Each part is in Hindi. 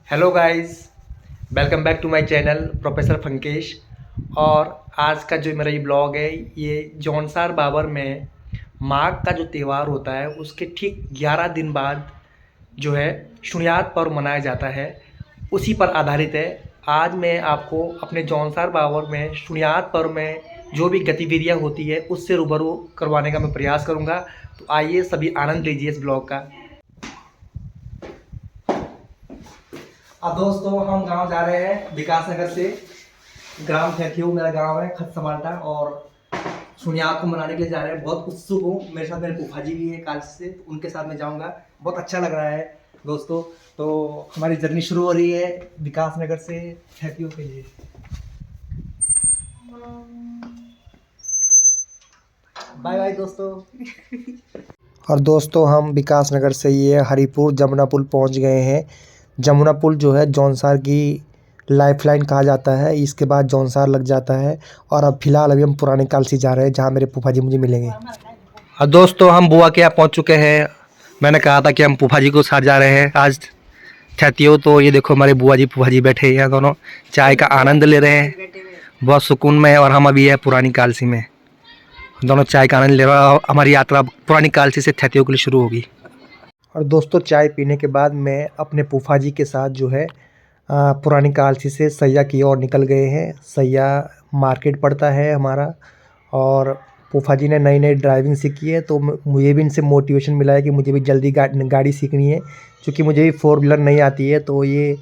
Hello guys, welcome back to my channel professor Funkesh. और आज का जो मेरा ये ब्लॉग है, ये जौनसार बाबर में माघ का जो त्यौहार होता है उसके ठीक 11 दिन बाद जो है शुनियात पर्व मनाया जाता है, उसी पर आधारित है। आज मैं आपको अपने जौनसार बाबर में शुनियात पर्व में जो भी गतिविधियाँ होती है उससे रूबरू करवाने का मैं प्रयास करूँगा। तो आइए सभी आनंद लीजिए इस ब्लॉग का। अब दोस्तों हम गांव जा रहे हैं विकास नगर से। ग्राम थैथियो मेरा गांव है, खत समाल्टा, और शुनियात को मनाने के लिए जा रहे हैं। बहुत उत्सुक हूँ। मेरे साथ मेरे फूफा जी भी है काल से, तो उनके साथ मैं जाऊंगा। बहुत अच्छा लग रहा है दोस्तों। तो हमारी जर्नी शुरू हो रही है विकास नगर से थैथियो के लिए। बाय बाय दोस्तों। और दोस्तों हम विकास नगर से ये हरिपुर जमुना पुल पहुंच गए हैं। जमुना पुल जो है जौनसार की लाइफलाइन कहा जाता है। इसके बाद जौनसार लग जाता है। और अब फिलहाल अभी हम पुराने कालसी जा रहे हैं, जहां मेरे फूफा जी मुझे मिलेंगे। और दोस्तों हम बुआ के यहाँ पहुँच चुके हैं। मैंने कहा था कि हम फूफा जी को साथ जा रहे हैं आज थैथियो। तो ये देखो हमारे बुआ जी फूफा जी बैठे हैं, दोनों चाय का आनंद ले रहे हैं, बहुत सुकून में। और हम अभी है पुरानी कालसी में, दोनों चाय का आनंद ले रहा है। हमारी यात्रा पुरानी कालसी से थैथियो के लिए शुरू होगी। और दोस्तों चाय पीने के बाद मैं अपने फूफा जी के साथ जो है पुरानी कालसी से सैया की ओर निकल गए हैं। सैया मार्केट पड़ता है हमारा, और फूफा जी ने नई नई ड्राइविंग सीखी है, तो मुझे भी इनसे मोटिवेशन मिला है कि मुझे भी जल्दी गाड़ी सीखनी है, क्योंकि मुझे भी 4 व्हीलर नहीं आती है। तो ये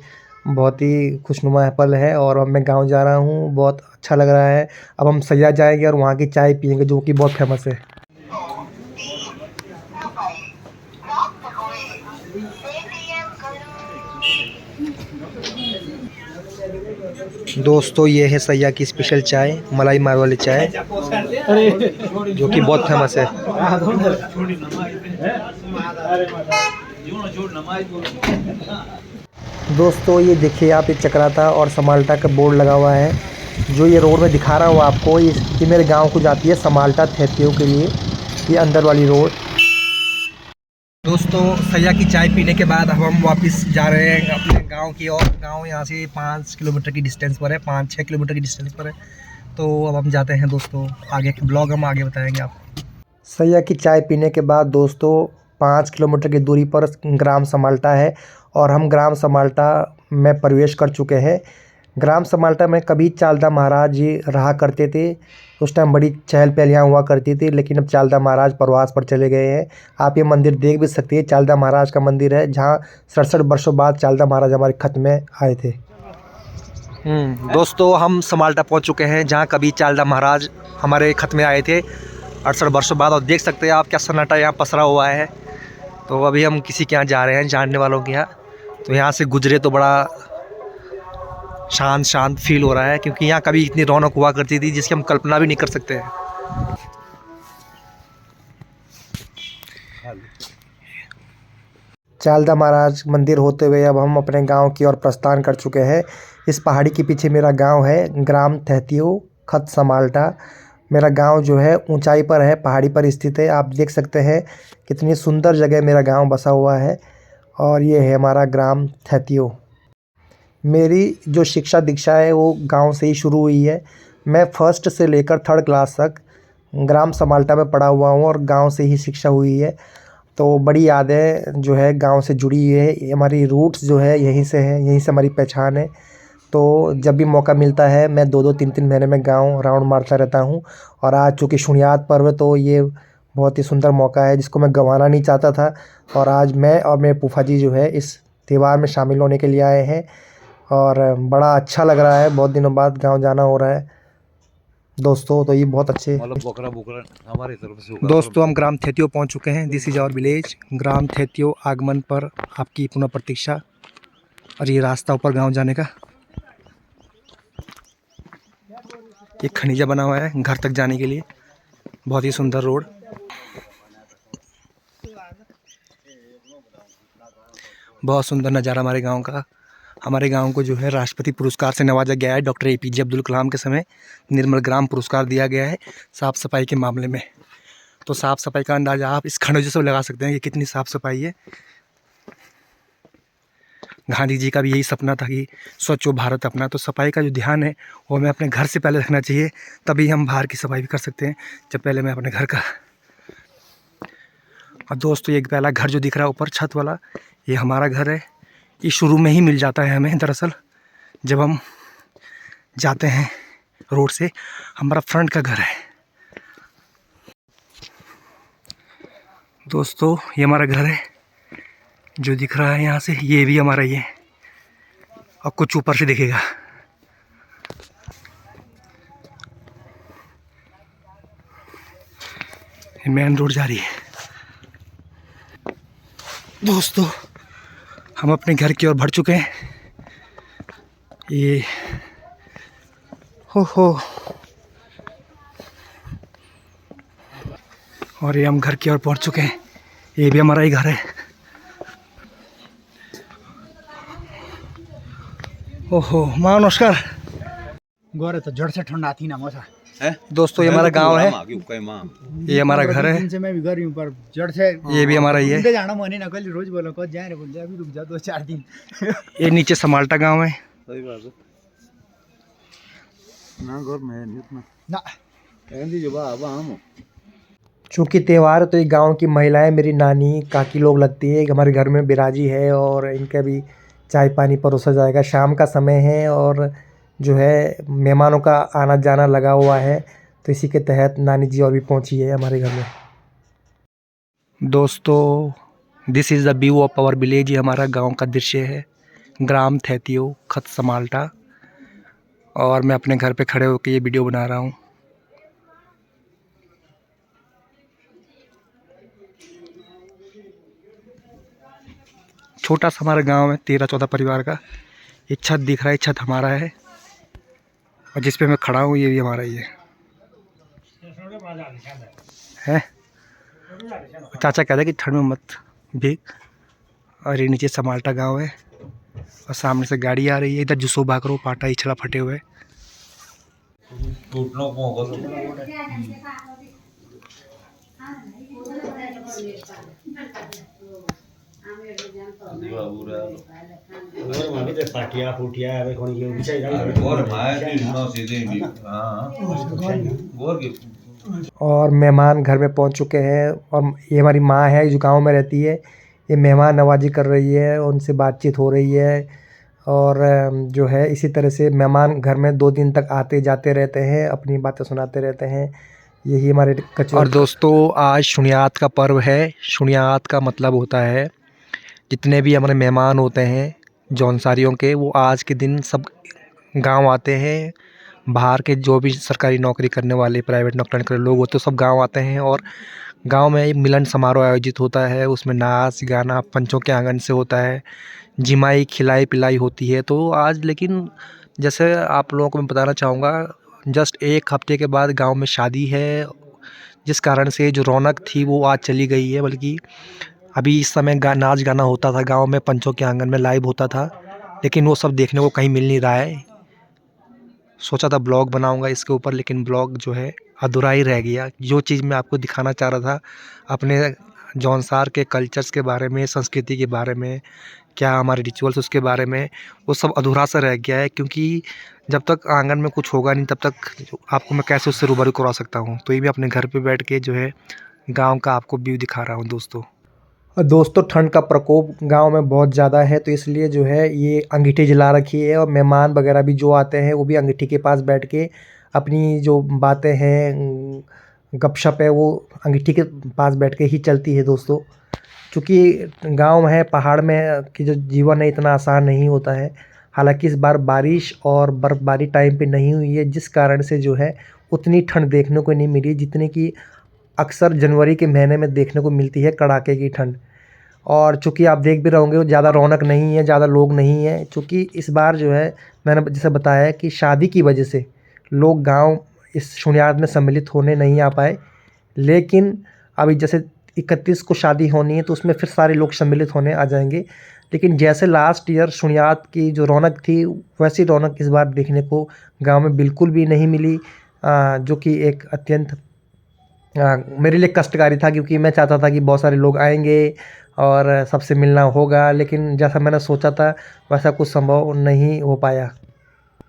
बहुत ही खुशनुमा पल है। और अब मैं गांव जा रहा हूँ, बहुत अच्छा लग रहा है। अब हम सैया जाएंगे और वहाँ की चाय पियेंगे, जो कि बहुत फेमस है। दोस्तों ये है सैया की स्पेशल चाय, मलाई मार वाली चाय, जो कि बहुत फेमस है। दोस्तों ये देखिए आप, एक चक्राता और समाल्टा का बोर्ड लगा हुआ है। जो ये रोड में दिखा रहा हूँ आपको, ये मेरे गांव को जाती है समाल्टा थैथियो के लिए, ये अंदर वाली रोड। दोस्तों सैया की चाय पीने के बाद अब हम वापस जा रहे हैं अपने गांव की ओर। गांव यहाँ से 5 किलोमीटर की डिस्टेंस पर है, 5-6 किलोमीटर की डिस्टेंस पर है। तो अब हम जाते हैं दोस्तों, आगे के ब्लॉग हम आगे बताएंगे आपको। सैया की चाय पीने के बाद दोस्तों 5 किलोमीटर की दूरी पर ग्राम समाल्टा है, और हम ग्राम समाल्टा में प्रवेश कर चुके हैं। ग्राम समाल्टा में कभी चालदा महाराज जी रहा करते थे। उस टाइम बड़ी चहल पहल यहाँ हुआ करती थी, लेकिन अब चालदा महाराज प्रवास पर चले गए हैं। आप ये मंदिर देख भी सकते हैं, चालदा महाराज का मंदिर है, जहाँ 67 वर्षों बाद चालदा महाराज हमारे खत में आए थे। दोस्तों हम समाल्टा पहुँच चुके हैं, जहाँ कभी चालदा महाराज हमारे खत में आए थे 68 वर्षों बाद। और देख सकते हैं आप क्या सन्नाटा यहाँ पसरा हुआ है। तो अभी हम किसी के यहाँ जा रहे हैं, जानने वालों के यहाँ। तो यहाँ से गुजरे तो बड़ा शांत शांत फील हो रहा है, क्योंकि यहाँ कभी इतनी रौनक हुआ करती थी जिसकी हम कल्पना भी नहीं कर सकते हैं। चालदा महाराज मंदिर होते हुए अब हम अपने गांव की ओर प्रस्थान कर चुके हैं। इस पहाड़ी के पीछे मेरा गांव है, ग्राम थैथियो, खत समाल्टा। मेरा गांव जो है ऊंचाई पर है, पहाड़ी पर स्थित है। आप देख सकते हैं कितनी सुंदर जगह मेरा गांव बसा हुआ है। और ये है हमारा ग्राम थैथियो। मेरी जो शिक्षा दीक्षा है वो गांव से ही शुरू हुई है। मैं फर्स्ट से लेकर 3rd क्लास तक ग्राम समाल्टा में पढ़ा हुआ हूँ, और गांव से ही शिक्षा हुई है। तो बड़ी यादें जो है गांव से जुड़ी हुई है। ये हमारी रूट्स जो है यहीं से है, यहीं से हमारी पहचान है। तो जब भी मौका मिलता है मैं 2-2 3-3 महीने में गांव राउंड मारता रहता हूं। और आज चूँकि शुनियात पर्व है, तो ये बहुत ही सुंदर मौका है जिसको मैं गंवाना नहीं चाहता था। और आज मैं और मेरे फूफा जी जो है इस त्यौहार में शामिल होने के लिए आए हैं, और बड़ा अच्छा लग रहा है। बहुत दिनों बाद गांव जाना हो रहा है दोस्तों, तो ये बहुत अच्छे। हमारी तरफ से दोस्तों हम ग्राम थैथियो पहुंच चुके हैं। दिस इज़ आवर विलेज ग्राम थैथियो। आगमन पर आपकी पुनः प्रतीक्षा। और ये रास्ता ऊपर गांव जाने का, ये खनिजा बना हुआ है घर तक जाने के लिए, बहुत ही सुंदर रोड। बहुत सुंदर नज़ारा हमारे गांव का। हमारे गांव को जो है राष्ट्रपति पुरस्कार से नवाजा गया है। डॉक्टर APJ अब्दुल कलाम के समय निर्मल ग्राम पुरस्कार दिया गया है साफ़ सफाई के मामले में। तो साफ़ सफाई का अंदाज़ा आप इस खनिजों से लगा सकते हैं कि कितनी साफ़ सफाई है। गांधी जी का भी यही सपना था कि स्वच्छ भारत अपना। तो सफाई का जो ध्यान है वो हमें अपने घर से पहले रखना चाहिए, तभी हम बाहर की सफाई भी कर सकते हैं। जब पहले मैं अपने घर का। और दोस्तों ये पहला घर जो दिख रहा है ऊपर छत वाला, ये हमारा घर है। ये शुरू में ही मिल जाता है हमें, दरअसल जब हम जाते हैं रोड से। हमारा फ्रंट का घर है दोस्तों, ये हमारा घर है जो दिख रहा है यहाँ से। ये भी हमारा ही है और कुछ ऊपर से दिखेगा। मेन रोड जा रही है दोस्तों। हम अपने घर की ओर बढ़ चुके हैं। ये हो और ये हम घर की ओर पहुंच चुके हैं। ये भी हमारा ही घर है। ओहो माँ नमस्कार। गोरे तो जड़ से ठंडा आती ना मौसा है दोस्तों ये हमारा गांव है, ये हमारा घर है। दिन से मैं भी घर हूं पर जड़ से ये भी हमारा ही है। उनके जाना मनी ना कल रोज बोलो को जाए रे बोल जा अभी रुक जा 2-4 दिन। ये नीचे समाल्टा गांव है। सही बात है ना, घर में नहीं इतना ना कहंदी जो बा हम। चूँकि त्यौहार तो ये गांव की महिलाएं, मेरी नानी काकी लोग लगती है, हमारे घर में बिराजी है और इनका भी चाय पानी परोसा जाएगा। शाम का समय है और जो है मेहमानों का आना जाना लगा हुआ है, तो इसी के तहत नानी जी और भी पहुंची है हमारे घर में। दोस्तों this is the view of our village. ये हमारा गांव का दृश्य है, ग्राम थैतियो खत समाल्टा। और मैं अपने घर पे खड़े होकर ये वीडियो बना रहा हूँ। छोटा सा हमारा गांव है, 13-14 परिवार का। ये छत दिख रहा है, छत हमारा है और जिस पे मैं खड़ा हूँ ये भी हमारा ही है। चाचा कहते हैं कि ठंड में मत भीग। और ये नीचे समाल्टा गांव है और सामने से गाड़ी आ रही है। इधर जुसो बाकरो पाटा इछला फटे हुए। पाटिया फुटिया अबे कोन ये विषय और मेहमान घर में पहुंच चुके हैं और ये हमारी माँ है जो गांव में रहती है। ये मेहमान नवाजी कर रही है, उनसे बातचीत हो रही है। और जो है इसी तरह से मेहमान घर में 2 दिन तक आते जाते रहते हैं, अपनी बातें सुनाते रहते हैं। यही हमारे कचौर। और दोस्तों आज शुनियात का पर्व है। शुनियात का मतलब होता है जितने भी हमारे मेहमान होते हैं जौनसारियों के, वो आज के दिन सब गांव आते हैं। बाहर के जो भी सरकारी नौकरी करने वाले, प्राइवेट नौकरी करने लोग होते हैं, सब गांव आते हैं और गांव में एक मिलन समारोह आयोजित होता है। उसमें नाच गाना पंचों के आंगन से होता है, जिमाई खिलाई पिलाई होती है। तो आज लेकिन जैसे आप लोगों को मैं बताना चाहूँगा, जस्ट 1 हफ्ते के बाद गांव में शादी है, जिस कारण से जो रौनक थी वो आज चली गई है। बल्कि अभी इस समय नाच गाना होता था गांव में, पंचों के आंगन में लाइव होता था, लेकिन वो सब देखने को कहीं मिल नहीं रहा है। सोचा था ब्लॉग बनाऊंगा इसके ऊपर, लेकिन ब्लॉग जो है अधूरा ही रह गया। जो चीज़ मैं आपको दिखाना चाह रहा था अपने जौनसार के कल्चर्स के बारे में, संस्कृति के बारे में, क्या हमारे रिचुअल्स उसके बारे में, वो सब अधूरा सा रह गया है। क्योंकि जब तक आंगन में कुछ होगा नहीं तब तक आपको मैं कैसे उससे रूबरू करा सकता हूँ। तो ये भी अपने घर पे बैठ के जो है गांव का आपको व्यू दिखा रहा हूँ दोस्तों। दोस्तों ठंड का प्रकोप गांव में बहुत ज़्यादा है, तो इसलिए जो है ये अंगीठी जला रखी है और मेहमान वगैरह भी जो आते हैं वो भी अंगीठी के पास बैठ के अपनी जो बातें हैं, गपशप है, वो अंगीठी के पास बैठ के ही चलती है दोस्तों। क्योंकि गांव है, पहाड़ में कि जो जीवन है इतना आसान नहीं होता है। हालांकि इस बार बारिश और बर्फ़बारी टाइम पे नहीं हुई है, जिस कारण से जो है उतनी ठंड देखने को नहीं मिली जितनी कि अक्सर जनवरी के महीने में देखने को मिलती है, कड़ाके की ठंड। और चूँकि आप देख भी रहे होंगे ज़्यादा रौनक नहीं है, ज़्यादा लोग नहीं हैं। चूँकि इस बार जो है मैंने जैसे बताया कि शादी की वजह से लोग गांव इस शुनियात में सम्मिलित होने नहीं आ पाए। लेकिन अभी जैसे 31 को शादी होनी है तो उसमें फिर सारे लोग सम्मिलित होने आ जाएंगे। लेकिन जैसे लास्ट ईयर शुनियात की जो रौनक थी वैसी रौनक इस बार देखने को गांव में बिल्कुल भी नहीं मिली, जो कि एक अत्यंत मेरे लिए कष्टकारी था। क्योंकि मैं चाहता था कि बहुत सारे लोग आएंगे और सबसे मिलना होगा, लेकिन जैसा मैंने सोचा था वैसा कुछ संभव नहीं हो पाया।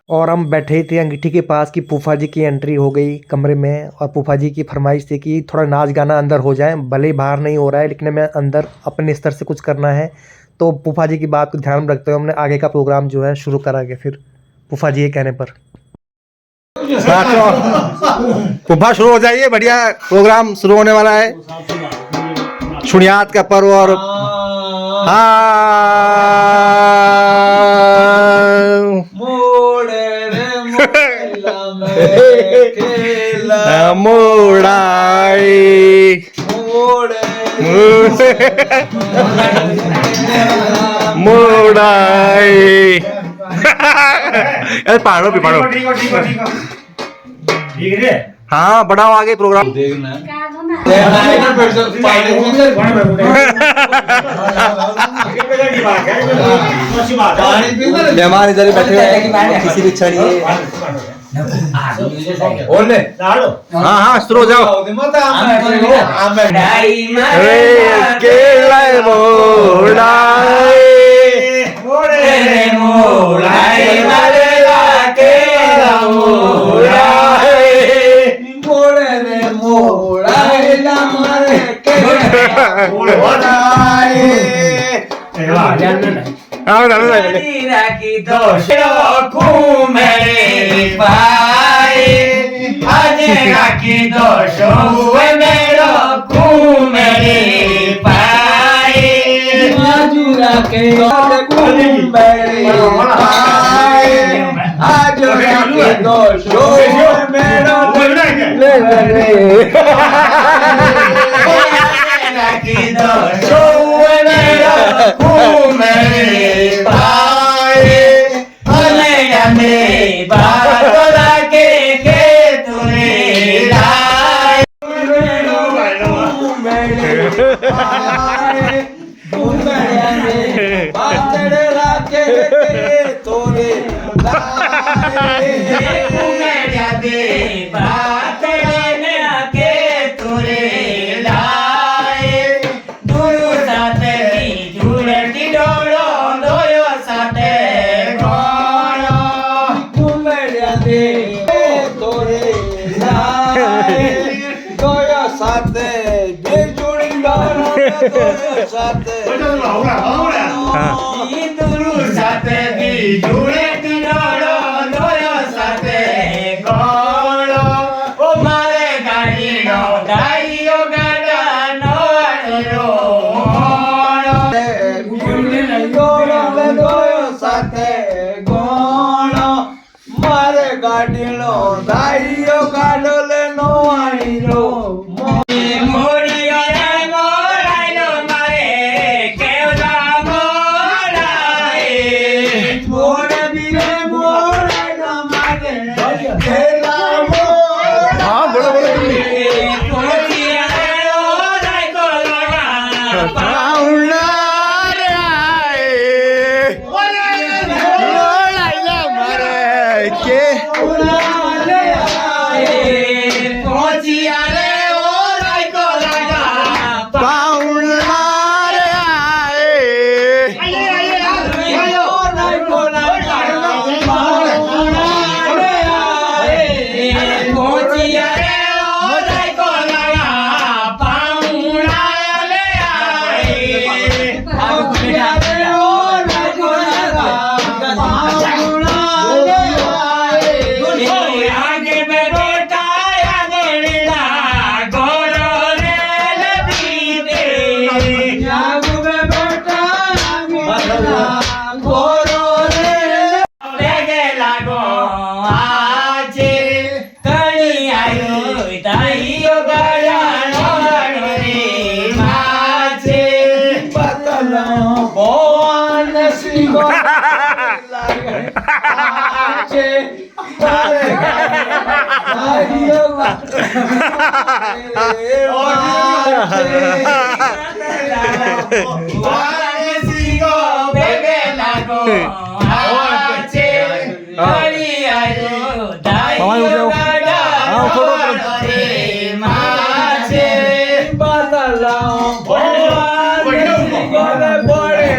और हम बैठे ही थे अंगीठी के पास कि फूफा जी की एंट्री हो गई कमरे में, और फूफा जी की फरमाइश थी कि थोड़ा नाच गाना अंदर हो जाए, भले ही बाहर नहीं हो रहा है लेकिन मैं अंदर अपने स्तर से कुछ करना है। तो फूफा जी की बात को ध्यान में रखते हुए हमने आगे का प्रोग्राम जो है शुरू करा गया फिर फूफा जी के कहने पर। फूफा शुरू हो जाइए, बढ़िया प्रोग्राम शुरू होने वाला है। शुनियात का पर्व और मोड़ाई मोड़ाई पढ़ो भी पढ़ो। ठीक है। हाँ बढ़ाओ आगे प्रोग्राम। मेहमान इधर ही बैठे हुए हैं, किसी भी क्षण ये हाँ हाँ शुरू हो जाओ। की दोष मेरे पाए आज की दोष हुए मेरो खून मेरे पाए माजुरा के खून मेरे पाए आज के दोष हुए मेरो की दोष हुए मेरो खून मेरे पाए में बात के तूने लाए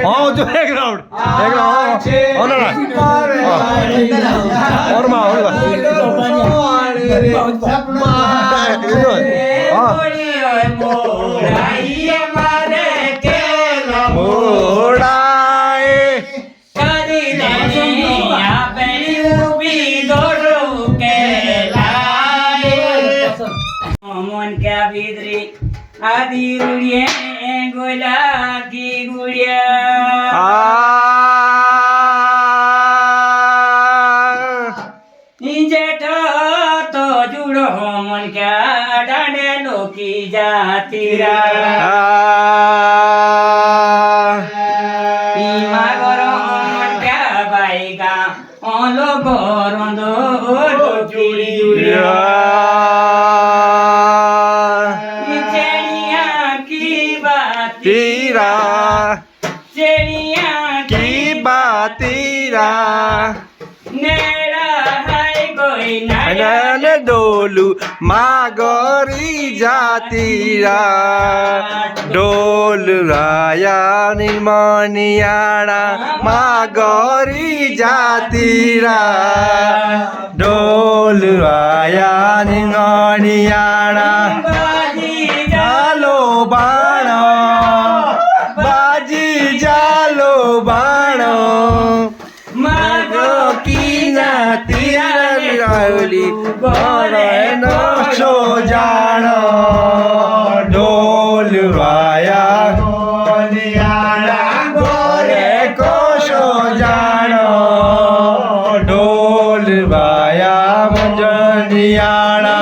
हाँ जो एक राउंड और माँ मन क्या भीतरी आदि गुड़िया गोला की गुड़िया जेठ तो जुड़ो मन क्या डांडे लोकी जातीरा मागरो मन क्या बाईगा ओलो गोरोंदो जुड़ी चिड़िया की बातीरा नेड़ा है कोई नया डोलू मागोरी जातीरा डोल राया निर्मनियाड़ा मागोरी जातीरा डोल राया निर्मनियाड़ा जालो बाणो बाजी जालो बाणो मागो की जातीरा राउली गोरे नशो जानो डोल राया गोरे कोशो जानो डोल राया मंजनियाड़ा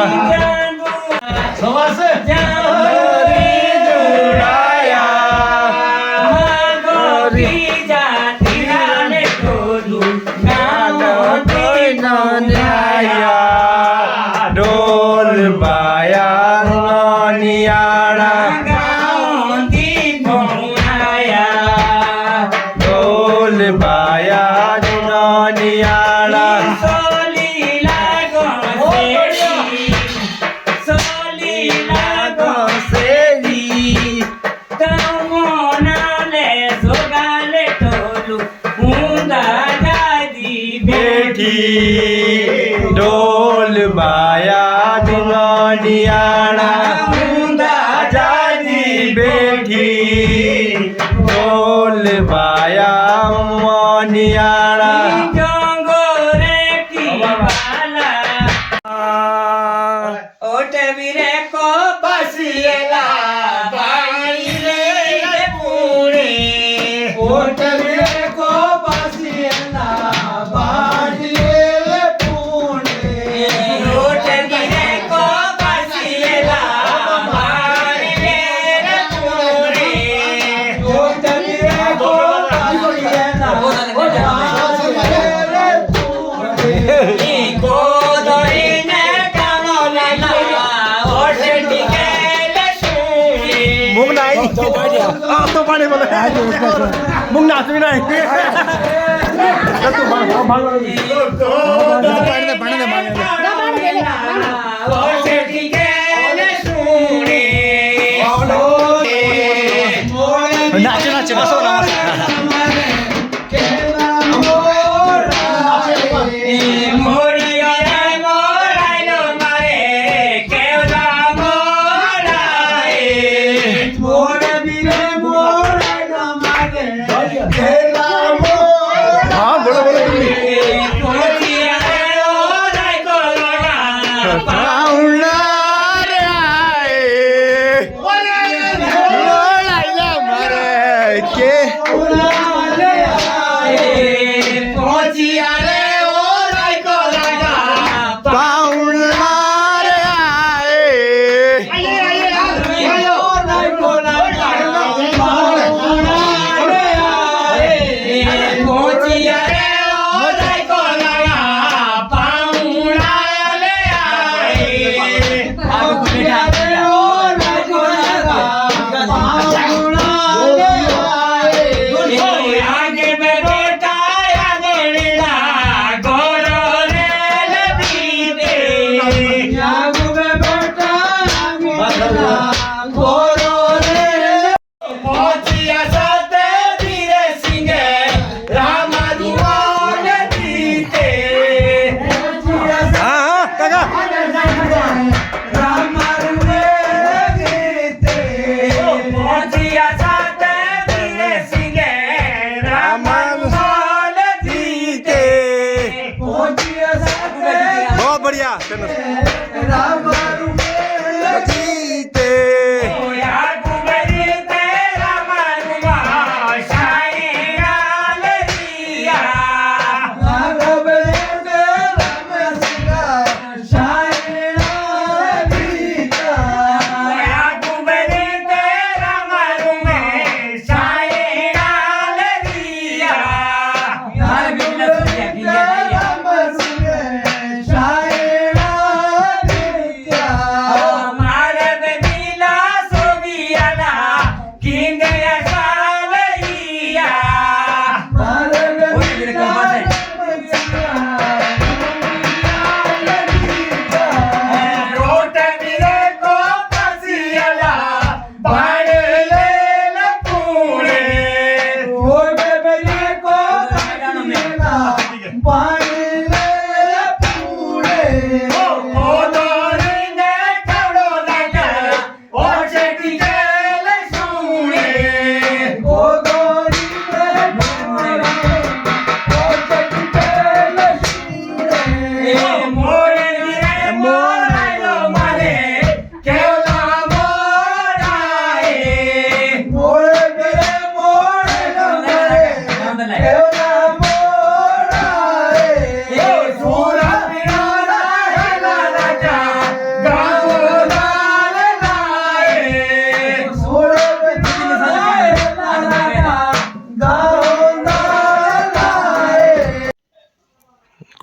डोल बाया नियाड़ा डोल बाया नियाड़ा डोल बाया नियाड़ा जादी बेठी डोल बाया नियाड़ा तो पानी बोले मुंग नाच भी नहीं तू भाग भाग नाचे नाचे बसो ना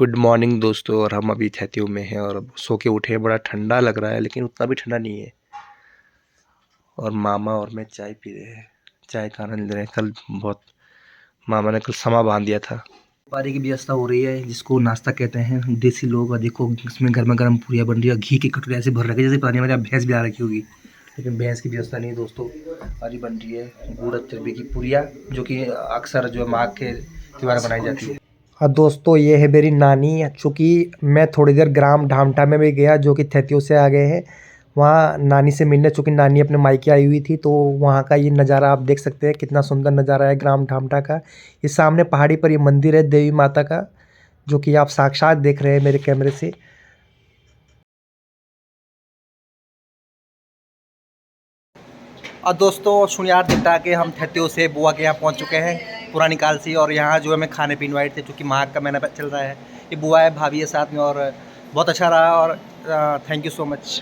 गुड मॉर्निंग दोस्तों। और हम अभी थैतियो में हैं और सो के उठे हैं। बड़ा ठंडा लग रहा है लेकिन उतना भी ठंडा नहीं है। और मामा और मैं चाय पी रहे हैं, चाय का आनंद ले रहे हैं। कल बहुत मामा ने कल समा बांध दिया था। पारी की व्यवस्था हो रही है जिसको नाश्ता कहते हैं देसी लोग। और देखो इसमें गर्मा गर्म पूरियाँ बन रही है। घी की कटोरी ऐसे भर रखी है जैसे पानी में भैंस भी आ रखी होगी, लेकिन भैंस की व्यवस्था नहीं दोस्तों। पारी बन रही है गुड़ चरबी की पूरियाँ, जो कि अक्सर जो माघ के त्योहार बनाई जाती है। और दोस्तों ये है मेरी नानी। चूँकि मैं थोड़ी देर ग्राम ढामटा में भी गया जो कि थैतियो से आ गए हैं, वहाँ नानी से मिलने। चूँकि नानी अपने मायके आई हुई थी, तो वहाँ का ये नज़ारा आप देख सकते हैं, कितना सुंदर नज़ारा है ग्राम ढामटा का। ये सामने पहाड़ी पर ये मंदिर है देवी माता का, जो कि आप साक्षात देख रहे हैं मेरे कैमरे से। और दोस्तों सुनियार दिखता के हम थैतियो से बुआ के यहाँ पहुँच चुके हैं पुरानी काल से। और यहाँ जो हमें खाने पीने इनवाइट थे, चूँकि माघ का महीना चल रहा है। ये बुआ है, भाभी है साथ में, और बहुत अच्छा रहा। और थैंक यू सो मच।